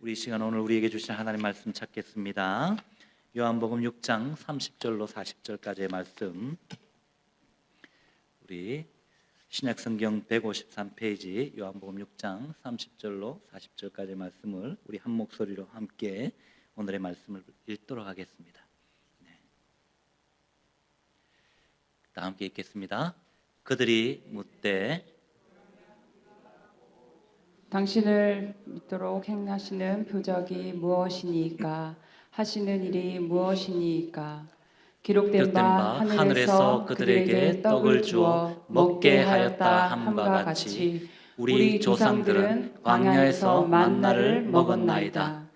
우리 시간 오늘 우리에게 주신 하나님 말씀 찾겠습니다. 요한복음 6장 30절로 40절까지의 말씀, 우리 신약성경 153페이지 요한복음 6장 30절로 40절까지의 말씀을 우리 한 목소리로 함께 오늘의 말씀을 읽도록 하겠습니다. 다 함께 읽겠습니다. 그들이 묻되 당신을 믿도록 행하시는 표적이 무엇이니까? 하시는 일이 무엇이니까? 기록된 바 하늘에서 그들에게 떡을 주어 먹게 하였다 함과 같이 우리 조상들은 광야에서 만나를 먹었나이다.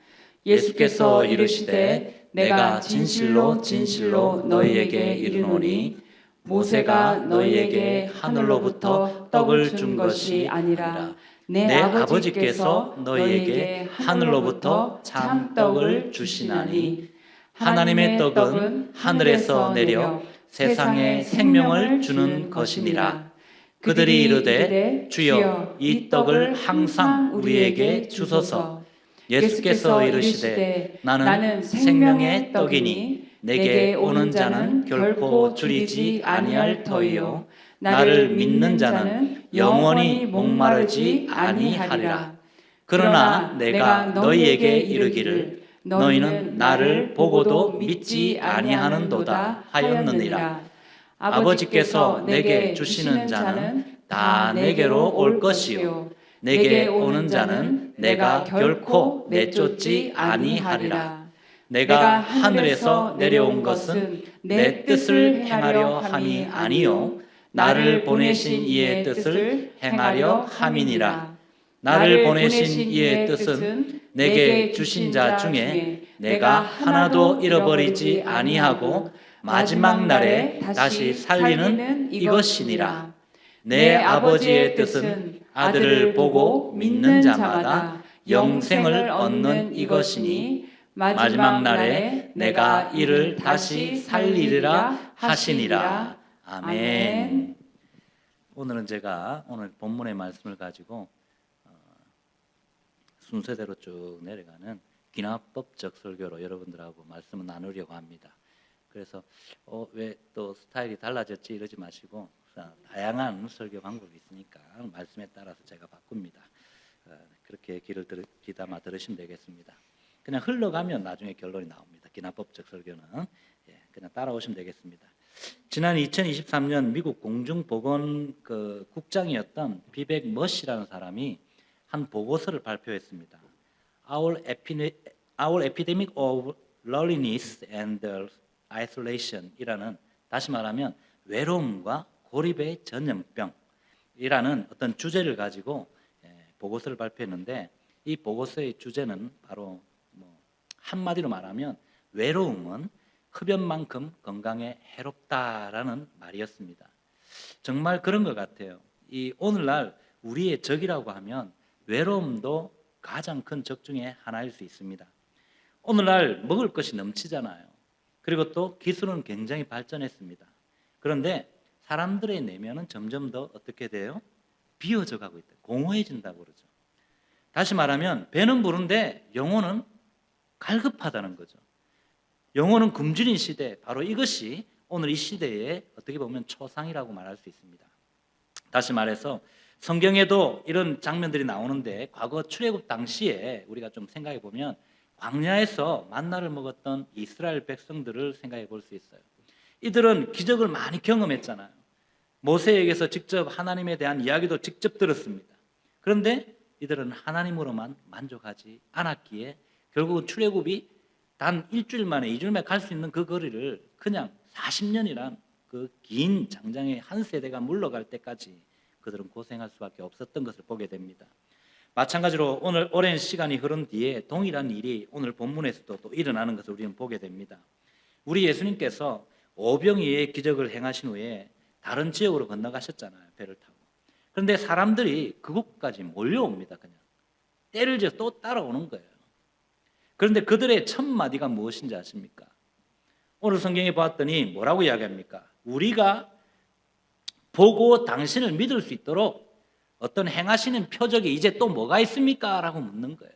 예수께서 이르시되 내가 진실로 진실로 너희에게 이르노니 모세가 너희에게 하늘로부터 떡을 준 것이 아니라 내 아버지께서 너희에게 하늘로부터 참 떡을 주시나니 하나님의 떡은 하늘에서 내려 세상에 생명을 주는 것이니라. 그들이 이르되 주여 이 떡을 항상 우리에게 주소서. 예수께서 이르시되 나는 생명의 떡이니 내게 오는 자는 결코 줄이지 아니할 터이요 나를 믿는 자는 영원히 목마르지 아니하리라. 그러나 내가 너희에게 이르기를 너희는 나를 보고도 믿지 아니하는도다 하였느니라. 아버지께서 내게 주시는 자는 다 내게로 올 것이요 내게 오는 자는 내가 결코 내쫓지 아니하리라. 내가 하늘에서 내려온 것은 내 뜻을 행하려 함이 아니요 나를 보내신 이의 뜻을 행하려 함이니라. 나를 보내신 이의 뜻은 내게 주신 자 중에 내가 하나도 잃어버리지 아니하고 마지막 날에 다시 살리는 이것이니라. 내 아버지의 뜻은 아들을 보고 믿는 자마다 영생을 얻는 이것이니 마지막 날에 내가 이를 다시 살리리라 하시니라. 아멘. 오늘은 제가 오늘 본문의 말씀을 가지고 순서대로 쭉 내려가는 기납법적 설교로 여러분들하고 말씀을 나누려고 합니다. 그래서 왜 또 스타일이 달라졌지 이러지 마시고 다양한 설교 방법이 있으니까 말씀에 따라서 제가 바꿉니다. 그렇게 귀담아 들으시면 되겠습니다. 그냥 흘러가면 나중에 결론이 나옵니다. 기납법적 설교는 그냥 따라오시면 되겠습니다. 지난 2023년 미국 공중보건 국장이었던 비백 머시라는 사람이 한 보고서를 발표했습니다. Our Epidemic of Loneliness and Isolation 이라는, 다시 말하면 외로움과 고립의 전염병이라는 어떤 주제를 가지고 보고서를 발표했는데, 이 보고서의 주제는 바로 한마디로 말하면 외로움은 흡연만큼 건강에 해롭다라는 말이었습니다. 정말 그런 것 같아요. 이 오늘날 우리의 적이라고 하면 외로움도 가장 큰 적 중에 하나일 수 있습니다. 오늘날 먹을 것이 넘치잖아요. 그리고 또 기술은 굉장히 발전했습니다. 그런데 사람들의 내면은 점점 더 어떻게 돼요? 비어져 가고 있다. 공허해진다고 그러죠. 다시 말하면 배는 부른데 영혼은 갈급하다는 거죠. 영혼은 굶주린 시대, 바로 이것이 오늘 이 시대의 어떻게 보면 초상이라고 말할 수 있습니다. 다시 말해서 성경에도 이런 장면들이 나오는데, 과거 출애굽 당시에 우리가 좀 생각해 보면 광야에서 만나를 먹었던 이스라엘 백성들을 생각해 볼 수 있어요. 이들은 기적을 많이 경험했잖아요. 모세에게서 직접 하나님에 대한 이야기도 직접 들었습니다. 그런데 이들은 하나님으로만 만족하지 않았기에 결국은 출애굽이 단 일주일 만에, 2주일 만에 갈 수 있는 그 거리를 그냥 40년이란 그 긴 장장의 한 세대가 물러갈 때까지 그들은 고생할 수밖에 없었던 것을 보게 됩니다. 마찬가지로 오늘 오랜 시간이 흐른 뒤에 동일한 일이 오늘 본문에서도 또 일어나는 것을 우리는 보게 됩니다. 우리 예수님께서 오병이의 기적을 행하신 후에 다른 지역으로 건너가셨잖아요, 배를 타고. 그런데 사람들이 그곳까지 몰려옵니다. 그냥 때를 지어 또 따라오는 거예요. 그런데 그들의 첫 마디가 무엇인지 아십니까? 오늘 성경에 보았더니 뭐라고 이야기합니까? 우리가 보고 당신을 믿을 수 있도록 어떤 행하시는 표적이 이제 또 뭐가 있습니까? 라고 묻는 거예요.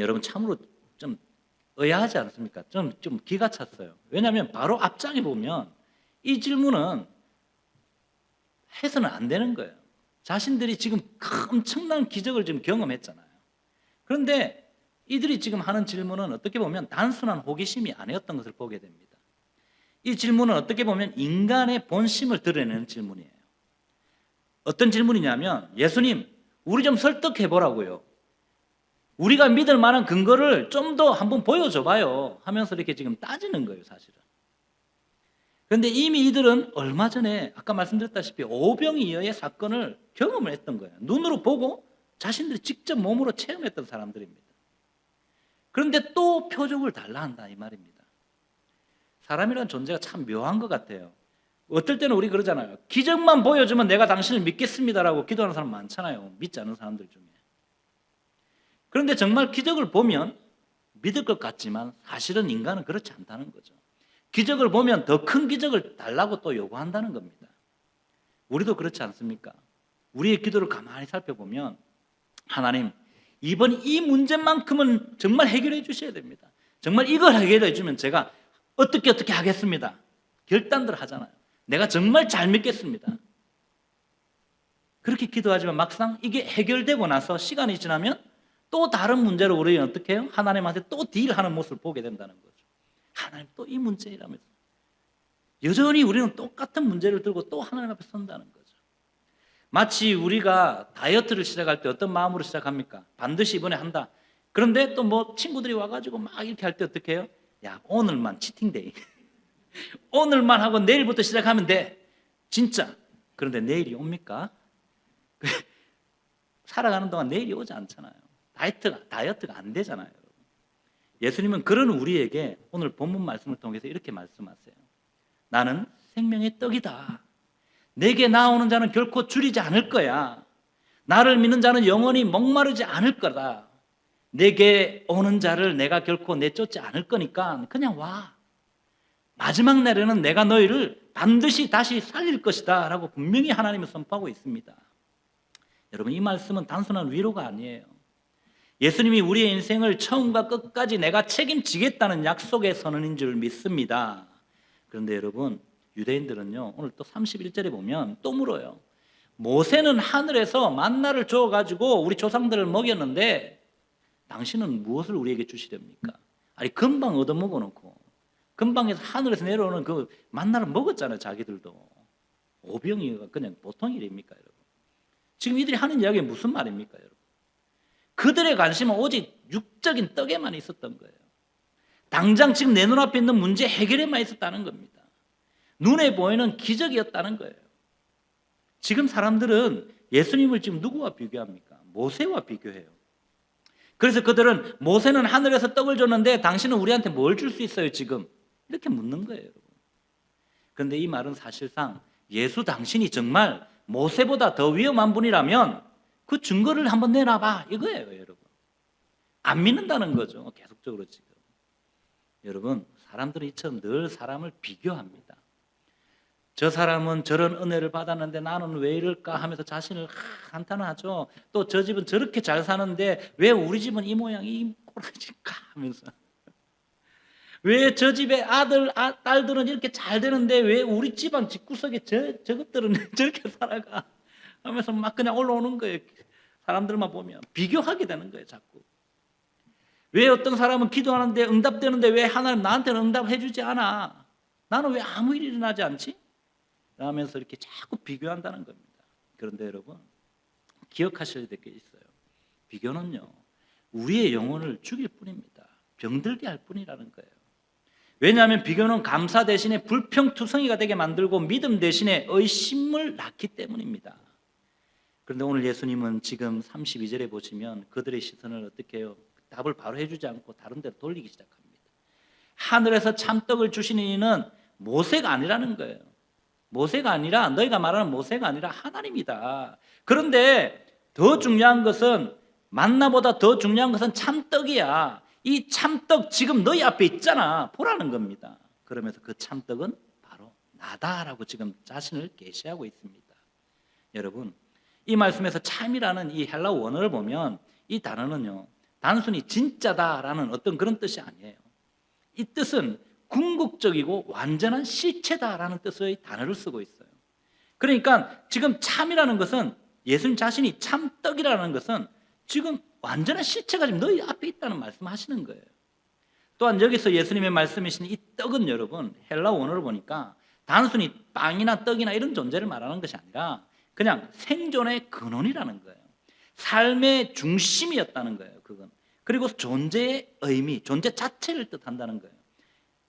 여러분 참으로 좀 의아하지 않습니까? 좀 기가 찼어요. 왜냐하면 바로 앞장에 보면 이 질문은 해서는 안 되는 거예요. 자신들이 지금 엄청난 기적을 지금 경험했잖아요. 그런데 이들이 지금 하는 질문은 어떻게 보면 단순한 호기심이 아니었던 것을 보게 됩니다. 이 질문은 어떻게 보면 인간의 본심을 드러내는 질문이에요. 어떤 질문이냐면, 예수님, 우리 좀 설득해 보라고요. 우리가 믿을 만한 근거를 좀 더 한번 보여줘 봐요 하면서 이렇게 지금 따지는 거예요, 사실은. 그런데 이미 이들은 얼마 전에 아까 말씀드렸다시피 오병이어의 사건을 경험을 했던 거예요. 눈으로 보고 자신들이 직접 몸으로 체험했던 사람들입니다. 그런데 또 표적을 달라 한다 이 말입니다. 사람이라는 존재가 참 묘한 것 같아요. 어떨 때는 우리 그러잖아요. 기적만 보여주면 내가 당신을 믿겠습니다라고 기도하는 사람 많잖아요. 믿지 않는 사람들 중에. 그런데 정말 기적을 보면 믿을 것 같지만 사실은 인간은 그렇지 않다는 거죠. 기적을 보면 더 큰 기적을 달라고 또 요구한다는 겁니다. 우리도 그렇지 않습니까? 우리의 기도를 가만히 살펴보면 하나님, 이번 이 문제만큼은 정말 해결해 주셔야 됩니다. 정말 이걸 해결해 주면 제가 어떻게 하겠습니다. 결단들 하잖아요. 내가 정말 잘 믿겠습니다. 그렇게 기도하지만 막상 이게 해결되고 나서 시간이 지나면 또 다른 문제로 우리는 어떻게 해요? 하나님한테 또 딜하는 모습을 보게 된다는 거죠. 하나님 또 이 문제라면서 여전히 우리는 똑같은 문제를 들고 또 하나님 앞에 선다는 거죠. 마치 우리가 다이어트를 시작할 때 어떤 마음으로 시작합니까? 반드시 이번에 한다. 그런데 또 뭐 친구들이 와가지고 막 이렇게 할 때 어떻게 해요? 야, 오늘만 치팅데이. 오늘만 하고 내일부터 시작하면 돼. 진짜. 그런데 내일이 옵니까? 살아가는 동안 내일이 오지 않잖아요. 다이어트가 안 되잖아요. 예수님은 그런 우리에게 오늘 본문 말씀을 통해서 이렇게 말씀하세요. 나는 생명의 떡이다. 내게 나오는 자는 결코 줄이지 않을 거야. 나를 믿는 자는 영원히 목마르지 않을 거다. 내게 오는 자를 내가 결코 내쫓지 않을 거니까 그냥 와. 마지막 날에는 내가 너희를 반드시 다시 살릴 것이다 라고 분명히 하나님은 선포하고 있습니다. 여러분, 이 말씀은 단순한 위로가 아니에요. 예수님이 우리의 인생을 처음과 끝까지 내가 책임지겠다는 약속의 선언인 줄 믿습니다. 그런데 여러분, 유대인들은요, 오늘 또 31절에 보면 또 물어요. 모세는 하늘에서 만나를 주어가지고 우리 조상들을 먹였는데 당신은 무엇을 우리에게 주시렵니까? 아니, 금방 얻어먹어 놓고 금방에서 하늘에서 내려오는 그 만나를 먹었잖아요. 자기들도. 오병이어가 그냥 보통 일입니까, 여러분? 지금 이들이 하는 이야기가 무슨 말입니까, 여러분? 그들의 관심은 오직 육적인 떡에만 있었던 거예요. 당장 지금 내 눈앞에 있는 문제 해결에만 있었다는 겁니다. 눈에 보이는 기적이었다는 거예요. 지금 사람들은 예수님을 지금 누구와 비교합니까? 모세와 비교해요. 그래서 그들은 모세는 하늘에서 떡을 줬는데 당신은 우리한테 뭘 줄 수 있어요 지금? 이렇게 묻는 거예요, 여러분. 그런데 이 말은 사실상 예수 당신이 정말 모세보다 더 위험한 분이라면 그 증거를 한번 내놔봐 이거예요, 여러분. 안 믿는다는 거죠, 계속적으로 지금. 여러분, 사람들은 이처럼 늘 사람을 비교합니다. 저 사람은 저런 은혜를 받았는데 나는 왜 이럴까 하면서 자신을 한탄하죠. 또 저 집은 저렇게 잘 사는데 왜 우리 집은 이 모양 이 꼬라질까 하면서, 왜 저 집의 딸들은 이렇게 잘 되는데 왜 우리 집안 집구석에 저것들은 저렇게 살아가 하면서 막 그냥 올라오는 거예요. 사람들만 보면 비교하게 되는 거예요, 자꾸. 왜 어떤 사람은 기도하는데 응답되는데 왜 하나님 나한테는 응답해 주지 않아? 나는 왜 아무 일이 일어나지 않지? 하면서 이렇게 자꾸 비교한다는 겁니다. 그런데 여러분, 기억하셔야 될 게 있어요. 비교는요, 우리의 영혼을 죽일 뿐입니다. 병들게 할 뿐이라는 거예요. 왜냐하면 비교는 감사 대신에 불평투성이가 되게 만들고 믿음 대신에 의심을 낳기 때문입니다. 그런데 오늘 예수님은 지금 32절에 보시면 그들의 시선을 어떻게 해요? 답을 바로 해주지 않고 다른 데로 돌리기 시작합니다. 하늘에서 참떡을 주시는 이는 모세가 아니라는 거예요. 모세가 아니라, 너희가 말하는 모세가 아니라 하나님이다. 그런데 더 중요한 것은, 만나보다 더 중요한 것은 참떡이야. 이 참떡 지금 너희 앞에 있잖아 보라는 겁니다. 그러면서 그 참떡은 바로 나다라고 지금 자신을 계시하고 있습니다. 여러분, 이 말씀에서 참이라는 이 헬라어 원어를 보면 이 단어는요, 단순히 진짜다라는 어떤 그런 뜻이 아니에요. 이 뜻은 궁극적이고 완전한 실체다라는 뜻의 단어를 쓰고 있어요. 그러니까 지금 참이라는 것은, 예수님 자신이 참떡이라는 것은 지금 완전한 실체가 지금 너희 앞에 있다는 말씀하시는 거예요. 또한 여기서 예수님의 말씀이신 이 떡은 여러분, 헬라 원어를 보니까 단순히 빵이나 떡이나 이런 존재를 말하는 것이 아니라 그냥 생존의 근원이라는 거예요. 삶의 중심이었다는 거예요. 그건. 그리고 존재의 의미, 존재 자체를 뜻한다는 거예요.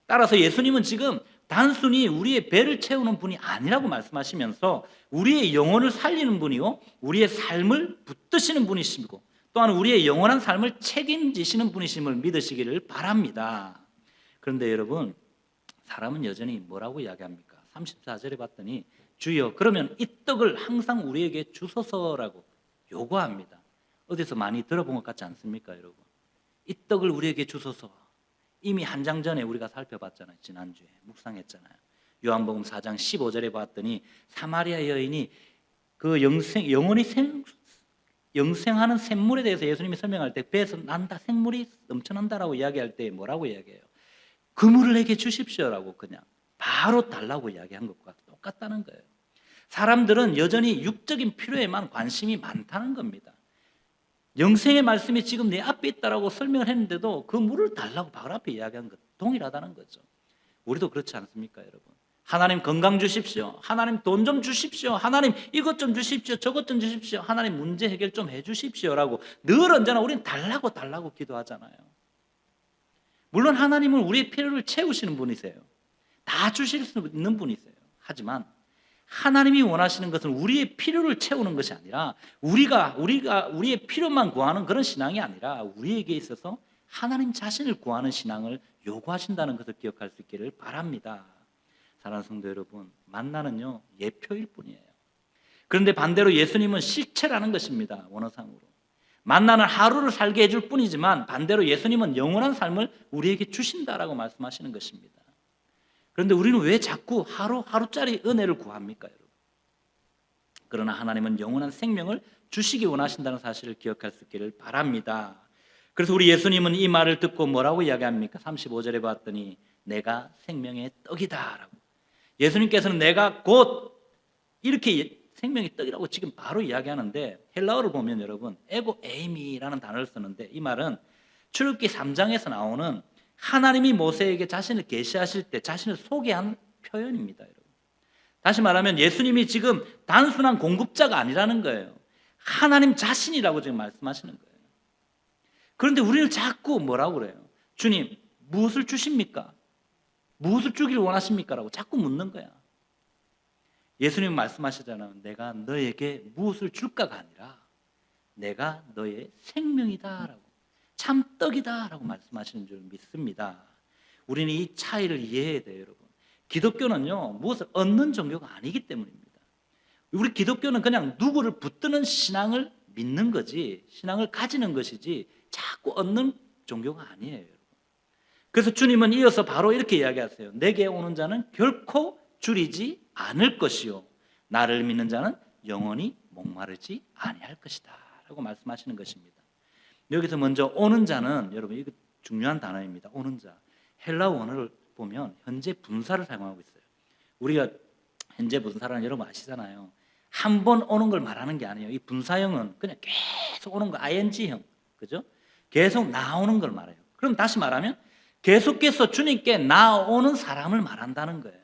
따라서 예수님은 지금 단순히 우리의 배를 채우는 분이 아니라고 말씀하시면서 우리의 영혼을 살리는 분이요, 우리의 삶을 붙드시는 분이시고, 또한 우리의 영원한 삶을 책임지시는 분이심을 믿으시기를 바랍니다. 그런데 여러분, 사람은 여전히 뭐라고 이야기합니까? 34절에 봤더니 주여 그러면 이 떡을 항상 우리에게 주소서라고 요구합니다. 어디서 많이 들어본 것 같지 않습니까, 여러분? 이 떡을 우리에게 주소서. 이미 한 장 전에 우리가 살펴봤잖아요. 지난주에 묵상했잖아요. 요한복음 4장 15절에 봤더니 사마리아 여인이 그 영원히 영생하는 샘물에 대해서 예수님이 설명할 때 배에서 난다, 생물이 넘쳐난다라고 이야기할 때 뭐라고 이야기해요? 그 물을 내게 주십시오라고 그냥 바로 달라고 이야기한 것과 똑같다는 거예요. 사람들은 여전히 육적인 필요에만 관심이 많다는 겁니다. 영생의 말씀이 지금 내 앞에 있다라고 설명을 했는데도 그 물을 달라고 바로 앞에 이야기한 것 동일하다는 거죠. 우리도 그렇지 않습니까, 여러분? 하나님 건강 주십시오. 하나님 돈 좀 주십시오. 하나님 이것 좀 주십시오. 저것 좀 주십시오. 하나님 문제 해결 좀 해주십시오라고 늘 언제나 우리는 달라고 기도하잖아요. 물론 하나님은 우리의 필요를 채우시는 분이세요. 다 주실 수 있는 분이세요. 하지만 하나님이 원하시는 것은 우리의 필요를 채우는 것이 아니라 우리가 우리의 필요만 구하는 그런 신앙이 아니라 우리에게 있어서 하나님 자신을 구하는 신앙을 요구하신다는 것을 기억할 수 있기를 바랍니다. 사랑하는 성도 여러분, 만나는요 예표일 뿐이에요. 그런데 반대로 예수님은 실체라는 것입니다. 원어상으로 만나는 하루를 살게 해줄 뿐이지만 반대로 예수님은 영원한 삶을 우리에게 주신다라고 말씀하시는 것입니다. 그런데 우리는 왜 자꾸 하루짜리 은혜를 구합니까, 여러분? 그러나 하나님은 영원한 생명을 주시기 원하신다는 사실을 기억할 수 있기를 바랍니다. 그래서 우리 예수님은 이 말을 듣고 뭐라고 이야기합니까? 35절에 봤더니 내가 생명의 떡이다라고. 예수님께서는 내가 곧 이렇게 생명의 떡이라고 지금 바로 이야기하는데 헬라어를 보면 여러분 에고 에이미라는 단어를 쓰는데 이 말은 출애굽기 3장에서 나오는 하나님이 모세에게 자신을 계시하실 때 자신을 소개한 표현입니다, 여러분. 다시 말하면 예수님이 지금 단순한 공급자가 아니라는 거예요. 하나님 자신이라고 지금 말씀하시는 거예요. 그런데 우리는 자꾸 뭐라고 그래요? 주님, 무엇을 주십니까? 무엇을 주기를 원하십니까? 라고 자꾸 묻는 거야. 예수님 말씀하시잖아요. 내가 너에게 무엇을 줄까가 아니라 내가 너의 생명이다 라고, 참떡이다 라고 말씀하시는 줄 믿습니다. 우리는 이 차이를 이해해야 돼요, 여러분. 기독교는요 무엇을 얻는 종교가 아니기 때문입니다. 우리 기독교는 그냥 누구를 붙드는 신앙을 믿는 거지, 신앙을 가지는 것이지 자꾸 얻는 종교가 아니에요, 여러분. 그래서 주님은 이어서 바로 이렇게 이야기하세요. 내게 오는 자는 결코 줄이지 않을 것이요 나를 믿는 자는 영원히 목마르지 아니할 것이다 라고 말씀하시는 것입니다. 여기서 먼저 오는 자는, 여러분 이거 중요한 단어입니다. 오는 자, 헬라 원어를 보면 현재 분사를 사용하고 있어요. 우리가 현재 분사라는 여러분 아시잖아요. 한 번 오는 걸 말하는 게 아니에요. 이 분사형은 그냥 계속 오는 거, ing형, 그죠? 계속 나오는 걸 말해요. 그럼 다시 말하면 계속해서 주님께 나오는 사람을 말한다는 거예요.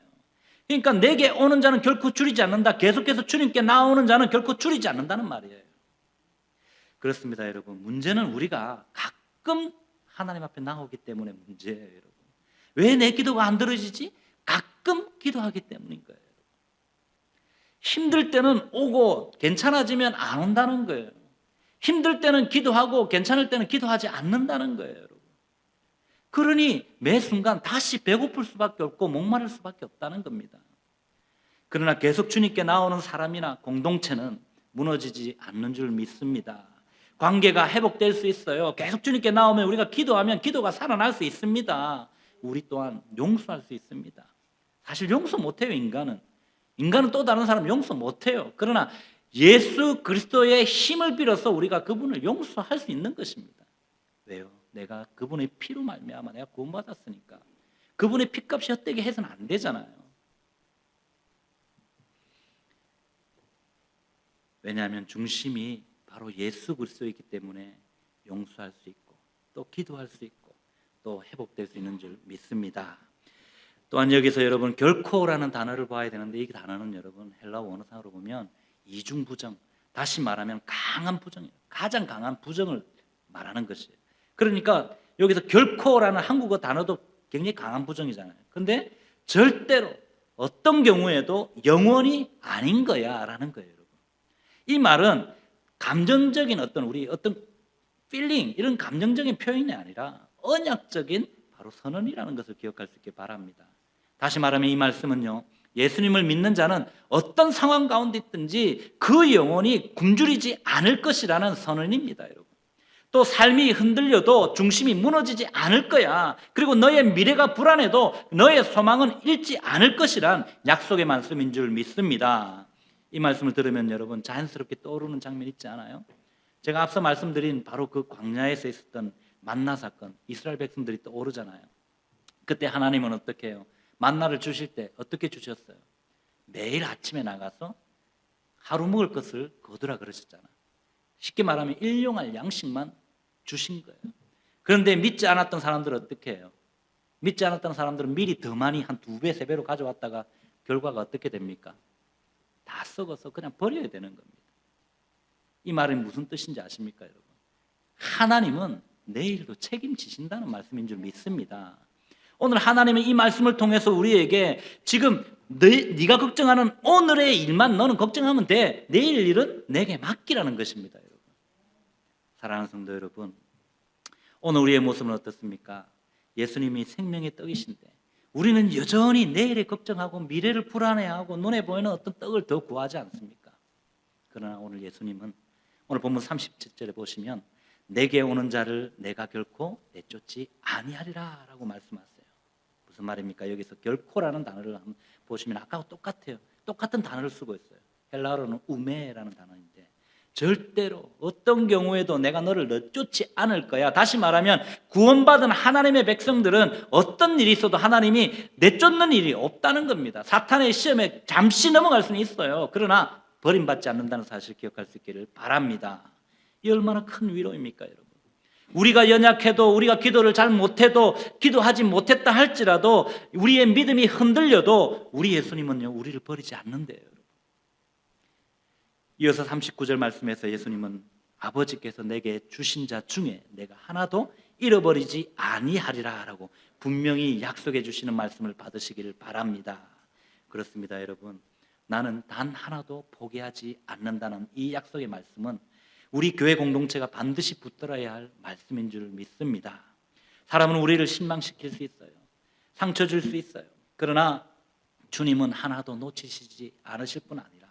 그러니까 내게 오는 자는 결코 줄이지 않는다. 계속해서 주님께 나오는 자는 결코 줄이지 않는다는 말이에요. 그렇습니다, 여러분. 문제는 우리가 가끔 하나님 앞에 나오기 때문에 문제예요, 여러분. 왜 내 기도가 안 들어지지? 가끔 기도하기 때문인 거예요. 힘들 때는 오고 괜찮아지면 안 온다는 거예요. 힘들 때는 기도하고 괜찮을 때는 기도하지 않는다는 거예요, 여러분. 그러니 매 순간 다시 배고플 수밖에 없고 목마를 수밖에 없다는 겁니다. 그러나 계속 주님께 나오는 사람이나 공동체는 무너지지 않는 줄 믿습니다. 관계가 회복될 수 있어요. 계속 주님께 나오면 우리가 기도하면 기도가 살아날 수 있습니다. 우리 또한 용서할 수 있습니다. 사실 용서 못해요, 인간은. 인간은 또 다른 사람 용서 못해요. 그러나 예수 그리스도의 힘을 빌어서 우리가 그분을 용서할 수 있는 것입니다. 왜요? 내가 그분의 피로 말미암아 내가 구원받았으니까. 그분의 피값이 헛되게 해서는 안 되잖아요. 왜냐하면 중심이 바로 예수 그리스도이기 때문에 용서할 수 있고 또 기도할 수 있고 또 회복될 수 있는 줄 믿습니다. 또한 여기서 여러분 결코라는 단어를 봐야 되는데 이 단어는 여러분 헬라 원어상으로 보면 이중부정, 다시 말하면 강한 부정이에요. 가장 강한 부정을 말하는 것이에요. 그러니까 여기서 결코라는 한국어 단어도 굉장히 강한 부정이잖아요. 근데 절대로 어떤 경우에도 영원히 아닌 거야 라는 거예요. 여러분. 이 말은 감정적인 우리 필링 이런 감정적인 표현이 아니라 언약적인 바로 선언이라는 것을 기억할 수 있기 바랍니다. 다시 말하면 이 말씀은요, 예수님을 믿는 자는 어떤 상황 가운데 있든지 그 영혼이 굶주리지 않을 것이라는 선언입니다, 여러분. 또 삶이 흔들려도 중심이 무너지지 않을 거야. 그리고 너의 미래가 불안해도 너의 소망은 잃지 않을 것이란 약속의 말씀인 줄 믿습니다. 이 말씀을 들으면 여러분 자연스럽게 떠오르는 장면 있지 않아요? 제가 앞서 말씀드린 바로 그 광야에서 있었던 만나 사건, 이스라엘 백성들이 떠오르잖아요. 그때 하나님은 어떻게 해요? 만나를 주실 때 어떻게 주셨어요? 매일 아침에 나가서 하루 먹을 것을 거두라 그러셨잖아. 쉽게 말하면 일용할 양식만 주신 거예요. 그런데 믿지 않았던 사람들은 어떻게 해요? 믿지 않았던 사람들은 미리 더 많이 한 2배, 3배로 가져왔다가 결과가 어떻게 됩니까? 다 썩어서 그냥 버려야 되는 겁니다. 이 말은 무슨 뜻인지 아십니까, 여러분? 하나님은 내일도 책임지신다는 말씀인 줄 믿습니다. 오늘 하나님은 이 말씀을 통해서 우리에게 지금 네가 걱정하는 오늘의 일만 너는 걱정하면 돼. 내일 일은 내게 맡기라는 것입니다, 여러분. 사랑하는 성도 여러분, 오늘 우리의 모습은 어떻습니까? 예수님이 생명의 떡이신데 우리는 여전히 내일에 걱정하고 미래를 불안해하고 눈에 보이는 어떤 떡을 더 구하지 않습니까? 그러나 오늘 예수님은 오늘 본문 37절에 보시면 내게 오는 자를 내가 결코 내쫓지 아니하리라 라고 말씀하세요. 무슨 말입니까? 여기서 결코라는 단어를 한번 보시면 아까와 똑같아요. 똑같은 단어를 쓰고 있어요. 헬라어로는 우메라는 단어인데 절대로 어떤 경우에도 내가 너를 내쫓지 않을 거야. 다시 말하면 구원받은 하나님의 백성들은 어떤 일이 있어도 하나님이 내쫓는 일이 없다는 겁니다. 사탄의 시험에 잠시 넘어갈 수는 있어요. 그러나 버림받지 않는다는 사실을 기억할 수 있기를 바랍니다. 이 얼마나 큰 위로입니까, 여러분? 우리가 연약해도 우리가 기도를 잘 못해도 기도하지 못했다 할지라도 우리의 믿음이 흔들려도 우리 예수님은요 우리를 버리지 않는데요. 이어서 39절 말씀에서 예수님은 아버지께서 내게 주신 자 중에 내가 하나도 잃어버리지 아니하리라 라고 분명히 약속해 주시는 말씀을 받으시기를 바랍니다. 그렇습니다, 여러분. 나는 단 하나도 포기하지 않는다는 이 약속의 말씀은 우리 교회 공동체가 반드시 붙들어야 할 말씀인 줄 믿습니다. 사람은 우리를 실망시킬 수 있어요. 상처 줄 수 있어요. 그러나 주님은 하나도 놓치시지 않으실 뿐 아니라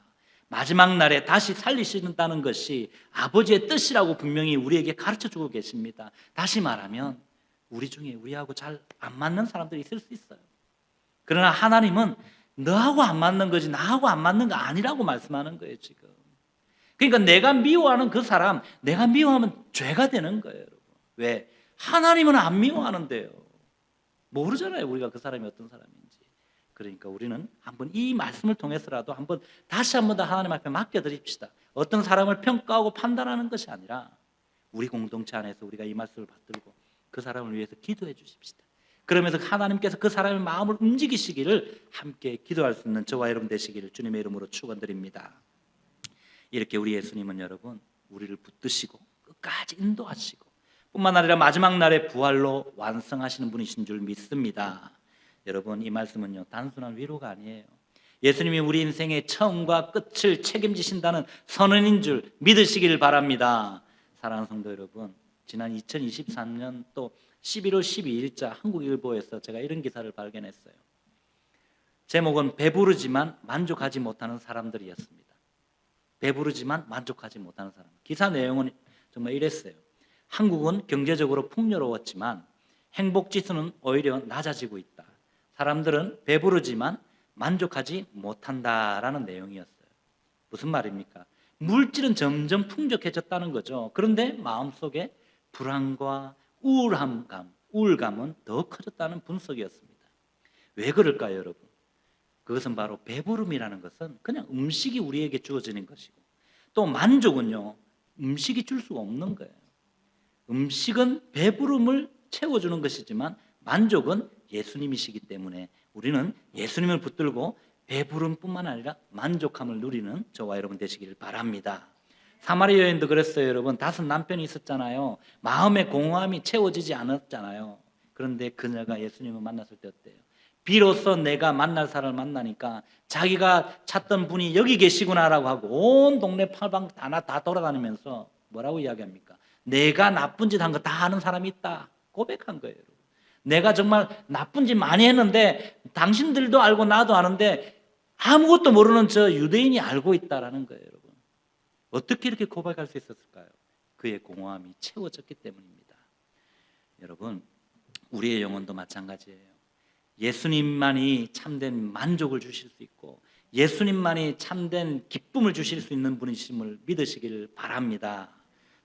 마지막 날에 다시 살리신다는 것이 아버지의 뜻이라고 분명히 우리에게 가르쳐주고 계십니다. 다시 말하면 우리 중에 우리하고 잘 안 맞는 사람들이 있을 수 있어요. 그러나 하나님은 너하고 안 맞는 거지 나하고 안 맞는 거 아니라고 말씀하는 거예요, 지금. 그러니까 내가 미워하는 그 사람, 내가 미워하면 죄가 되는 거예요, 여러분. 왜? 하나님은 안 미워하는데요. 모르잖아요, 우리가 그 사람이 어떤 사람인지. 그러니까 우리는 한번 이 말씀을 통해서라도 다시 한번 더 하나님 앞에 맡겨드립시다. 어떤 사람을 평가하고 판단하는 것이 아니라 우리 공동체 안에서 우리가 이 말씀을 받들고 그 사람을 위해서 기도해 주십시다. 그러면서 하나님께서 그 사람의 마음을 움직이시기를 함께 기도할 수 있는 저와 여러분 되시기를 주님의 이름으로 축원드립니다. 이렇게 우리 예수님은 여러분 우리를 붙드시고 끝까지 인도하시고 뿐만 아니라 마지막 날에 부활로 완성하시는 분이신 줄 믿습니다. 여러분 이 말씀은요 단순한 위로가 아니에요. 예수님이 우리 인생의 처음과 끝을 책임지신다는 선언인 줄 믿으시길 바랍니다. 사랑하는 성도 여러분, 지난 2023년 또 11월 12일자 한국일보에서 제가 이런 기사를 발견했어요. 제목은 배부르지만 만족하지 못하는 사람들이었습니다. 배부르지만 만족하지 못하는 사람. 기사 내용은 정말 이랬어요. 한국은 경제적으로 풍요로웠지만 행복지수는 오히려 낮아지고 있다. 사람들은 배부르지만 만족하지 못한다라는 내용이었어요. 무슨 말입니까? 물질은 점점 풍족해졌다는 거죠. 그런데 마음속에 불안과 우울감은 더 커졌다는 분석이었습니다. 왜 그럴까요, 여러분? 그것은 바로 배부름이라는 것은 그냥 음식이 우리에게 주어지는 것이고, 또 만족은요, 음식이 줄 수가 없는 거예요. 음식은 배부름을 채워주는 것이지만 만족은 예수님이시기 때문에 우리는 예수님을 붙들고 배부름뿐만 아니라 만족함을 누리는 저와 여러분 되시기를 바랍니다. 사마리아 여인도 그랬어요, 여러분. 5 남편이 있었잖아요. 마음의 공허함이 채워지지 않았잖아요. 그런데 그녀가 예수님을 만났을 때 어때요? 비로소 내가 만날 사람을 만나니까 자기가 찾던 분이 여기 계시구나라고 하고 온 동네 팔방 다 돌아다니면서 뭐라고 이야기합니까? 내가 나쁜 짓 한 거 다 아는 사람이 있다 고백한 거예요. 내가 정말 나쁜 짓 많이 했는데 당신들도 알고 나도 아는데 아무것도 모르는 저 유대인이 알고 있다라는 거예요, 여러분. 어떻게 이렇게 고백할 수 있었을까요? 그의 공허함이 채워졌기 때문입니다. 여러분, 우리의 영혼도 마찬가지예요. 예수님만이 참된 만족을 주실 수 있고 예수님만이 참된 기쁨을 주실 수 있는 분이심을 믿으시길 바랍니다.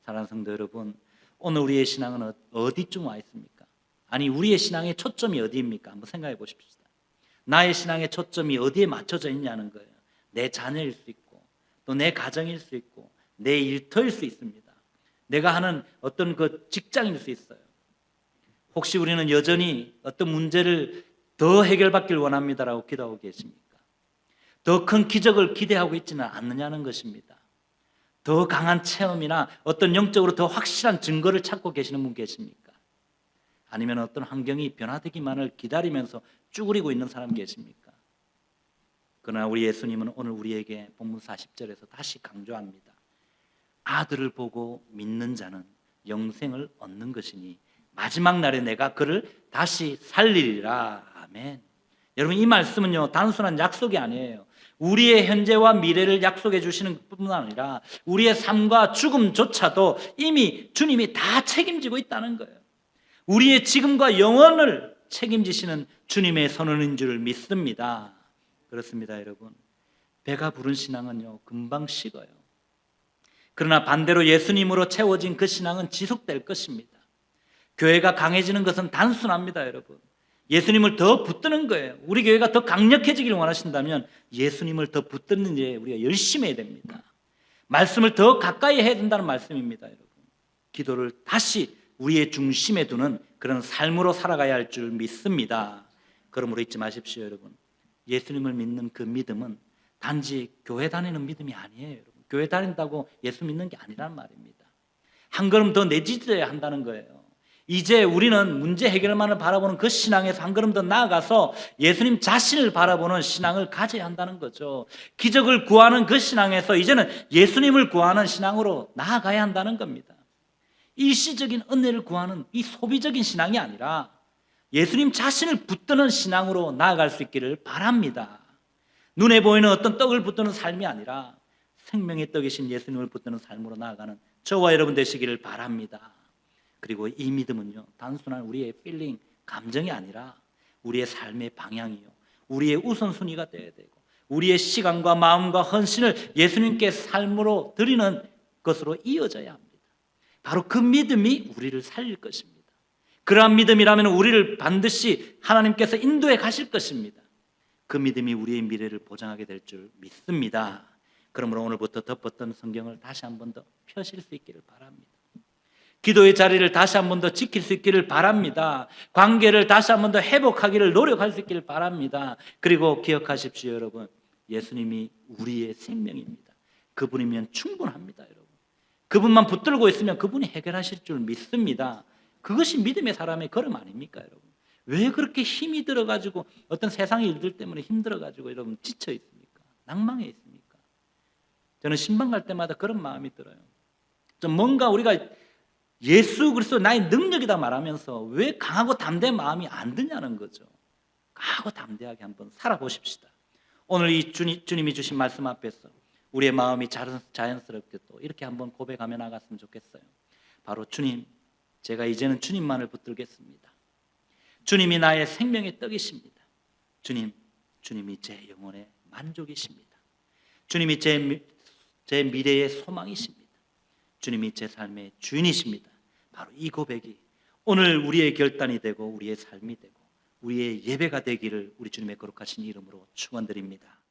사랑하는 성도 여러분, 오늘 우리의 신앙은 어디쯤 와 있습니까? 아니, 우리의 신앙의 초점이 어디입니까? 한번 생각해 보십시다. 나의 신앙의 초점이 어디에 맞춰져 있냐는 거예요. 내 자녀일 수 있고 또 내 가정일 수 있고 내 일터일 수 있습니다. 내가 하는 어떤 그 직장일 수 있어요. 혹시 우리는 여전히 어떤 문제를 더 해결받길 원합니다라고 기도하고 계십니까? 더 큰 기적을 기대하고 있지는 않느냐는 것입니다. 더 강한 체험이나 어떤 영적으로 더 확실한 증거를 찾고 계시는 분 계십니까? 아니면 어떤 환경이 변화되기만을 기다리면서 쭈그리고 있는 사람 계십니까? 그러나 우리 예수님은 오늘 우리에게 본문 40절에서 다시 강조합니다. 아들을 보고 믿는 자는 영생을 얻는 것이니 마지막 날에 내가 그를 다시 살리리라. 아멘. 여러분, 이 말씀은요, 단순한 약속이 아니에요. 우리의 현재와 미래를 약속해 주시는 뿐만 아니라 우리의 삶과 죽음조차도 이미 주님이 다 책임지고 있다는 거예요. 우리의 지금과 영원을 책임지시는 주님의 선언인 줄 믿습니다. 그렇습니다, 여러분. 배가 부른 신앙은요, 금방 식어요. 그러나 반대로 예수님으로 채워진 그 신앙은 지속될 것입니다. 교회가 강해지는 것은 단순합니다, 여러분. 예수님을 더 붙드는 거예요. 우리 교회가 더 강력해지기를 원하신다면 예수님을 더 붙드는 일에 우리가 열심히 해야 됩니다. 말씀을 더 가까이 해야 된다는 말씀입니다, 여러분. 기도를 다시 우리의 중심에 두는 그런 삶으로 살아가야 할 줄 믿습니다. 그러므로 잊지 마십시오, 여러분. 예수님을 믿는 그 믿음은 단지 교회 다니는 믿음이 아니에요, 여러분. 교회 다닌다고 예수 믿는 게 아니란 말입니다. 한 걸음 더 내딛어야 한다는 거예요. 이제 우리는 문제 해결만을 바라보는 그 신앙에서 한 걸음 더 나아가서 예수님 자신을 바라보는 신앙을 가져야 한다는 거죠. 기적을 구하는 그 신앙에서 이제는 예수님을 구하는 신앙으로 나아가야 한다는 겁니다. 일시적인 은혜를 구하는 이 소비적인 신앙이 아니라 예수님 자신을 붙드는 신앙으로 나아갈 수 있기를 바랍니다. 눈에 보이는 어떤 떡을 붙드는 삶이 아니라 생명의 떡이신 예수님을 붙드는 삶으로 나아가는 저와 여러분 되시기를 바랍니다. 그리고 이 믿음은요, 단순한 우리의 필링, 감정이 아니라 우리의 삶의 방향이요, 우리의 우선순위가 되어야 되고 우리의 시간과 마음과 헌신을 예수님께 삶으로 드리는 것으로 이어져야 합니다. 바로 그 믿음이 우리를 살릴 것입니다. 그러한 믿음이라면 우리를 반드시 하나님께서 인도해 가실 것입니다. 그 믿음이 우리의 미래를 보장하게 될 줄 믿습니다. 그러므로 오늘부터 덮었던 성경을 다시 한 번 더 펴실 수 있기를 바랍니다. 기도의 자리를 다시 한 번 더 지킬 수 있기를 바랍니다. 관계를 다시 한 번 더 회복하기를 노력할 수 있기를 바랍니다. 그리고 기억하십시오, 여러분. 예수님이 우리의 생명입니다. 그분이면 충분합니다, 여러분. 그분만 붙들고 있으면 그분이 해결하실 줄 믿습니다. 그것이 믿음의 사람의 걸음 아닙니까, 여러분? 왜 그렇게 힘이 들어가지고 어떤 세상의 일들 때문에 힘들어가지고 여러분 지쳐 있습니까? 낭망해 있습니까? 저는 신방 갈 때마다 그런 마음이 들어요. 좀 뭔가 우리가 예수 그리스도 나의 능력이다 말하면서 왜 강하고 담대한 마음이 안 드냐는 거죠. 강하고 담대하게 한번 살아보십시다. 오늘 이 주님이 주신 말씀 앞에서 우리의 마음이 자연스럽게 또 이렇게 한번 고백하며 나갔으면 좋겠어요. 바로 주님, 제가 이제는 주님만을 붙들겠습니다. 주님이 나의 생명의 떡이십니다. 주님이 제 영혼의 만족이십니다. 주님이 제 미래의 소망이십니다. 주님이 제 삶의 주인이십니다. 바로 이 고백이 오늘 우리의 결단이 되고 우리의 삶이 되고 우리의 예배가 되기를 우리 주님의 거룩하신 이름으로 축원드립니다.